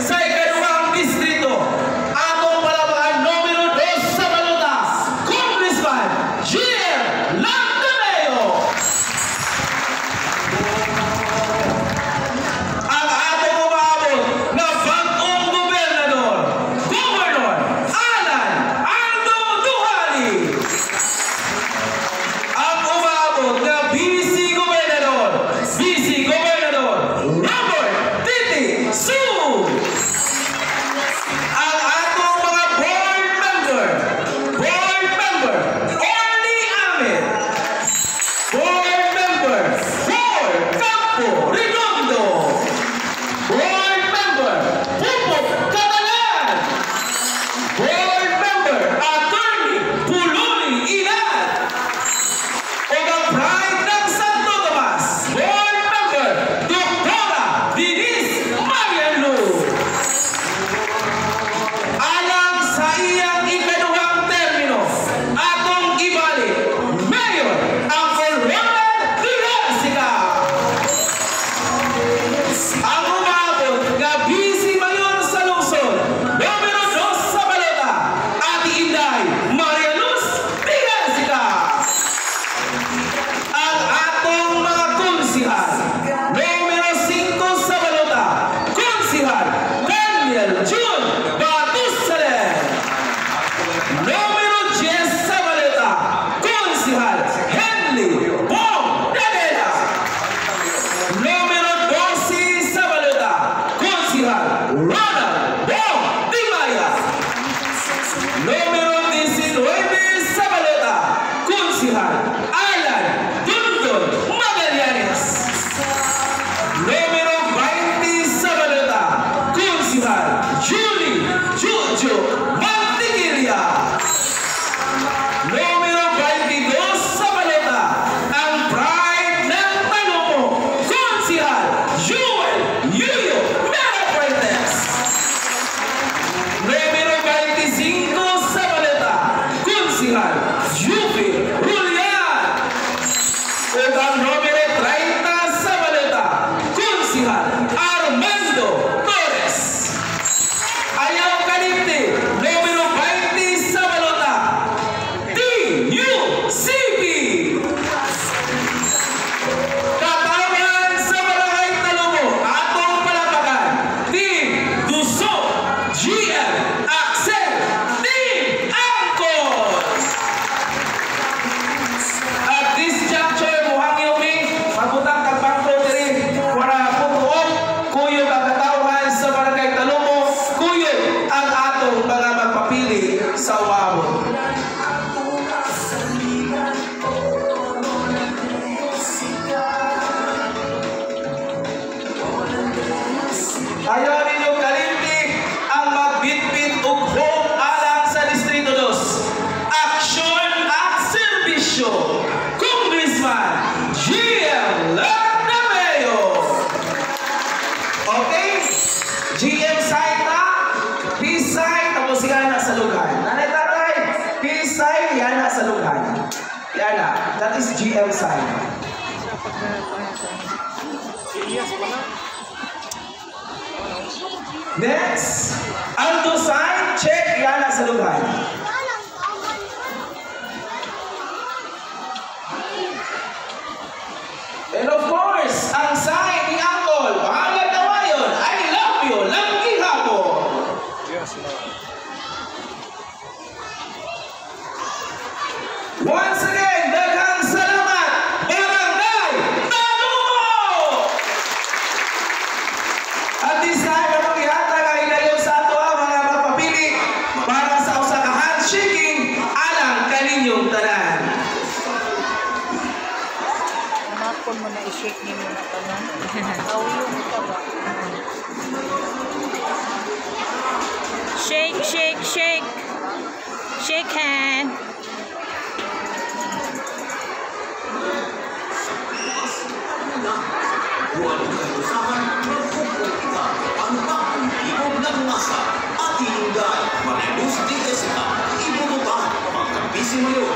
sa ikaduhang distrito. Atong palabahan numero 2 sa balota, Congressman Jiel Lantoneo. Ang atong umabot na bagong gobernador, Governor Alan Aldo Duhali. Ang umabot na Vice Gobernador Robert Titi Su. Ang atong mga board member Orly Ahmed, board member Paul Campo Redondo, board member Pupok Catalan, board member Attorney Pululi Ilan, o ang Pride ng Santo Tomas, board member Dr. Denise Marianlu. Alang sa iyang ikaduhang termino, atong ibalik Mayor Uncle Ronald Diversica. Ang umabot nga Vice Mayor sa lungsod, numero 2 sa balota, Ate Inday Maria Luz Diversica. Ang atong mga konsihal, numero 5 sa balota, Konsihal Daniel Jun Batusalen. Numero 10 sa balota, Konsihal Henley Bong Danela. Numero 12 sa balota, Konsihal Ronald Bong Dimaya. Numero 19 sa balota, Konsihal Alan Dundon Magallanes. Numero 20 sa balota, Konsihal Julie Jojo Mantiquilla. Numero 22 sa balota, ang Pride ng Talumo, Konsihal Joel Yuyo Merafuertes. Numero 25 sa balota, Konsihal Yupi Julian. O ang numero 30 sa balota, Konsihal Armando Torres. Ayaw Kalipti, numero 20 sa balota, TUCP. Katawan sa Barangay Talumo, atong palapakan, Team Duso, GM Axel, Team Angkor. At this juncture, muhangyo mi, pagutang kagbangko diri, para putuon, kuyog ang katawan sa Barangay Talumo, kuyog ang atong mga magpapili sa umabot. Ayaw ninyo kalimti ang magbitbit ug home alang sa Distrito 2. Aksyon at serbisyo, Congressman GM Lantoneo. Okay? GM side na, peace side, tapos yan na sa lugar. Nanay tatay, peace side, yan na sa lugar. Yan na, that is GM side. Next, Aldo side, check, yan na sa lugar. And of course, ang side ni Uncle, pangalan na ngayon, I love you, Langki Hapon. Once again, daghang salamat, Barangay Talumo! At this time, atong ihatag ang higayon sa ato mga magpapili para sa usa ka handshaking alang kaninyong tanan. Kung mo na i-shake niyo na ito na. Awilong ito ba? Shake, shake, shake. Shake hand. Huwag usahan, magpupong kita ang bagong ibog ng masa at hinungay, Mariluz Diaz, ibubutan, pagkabisi mayon,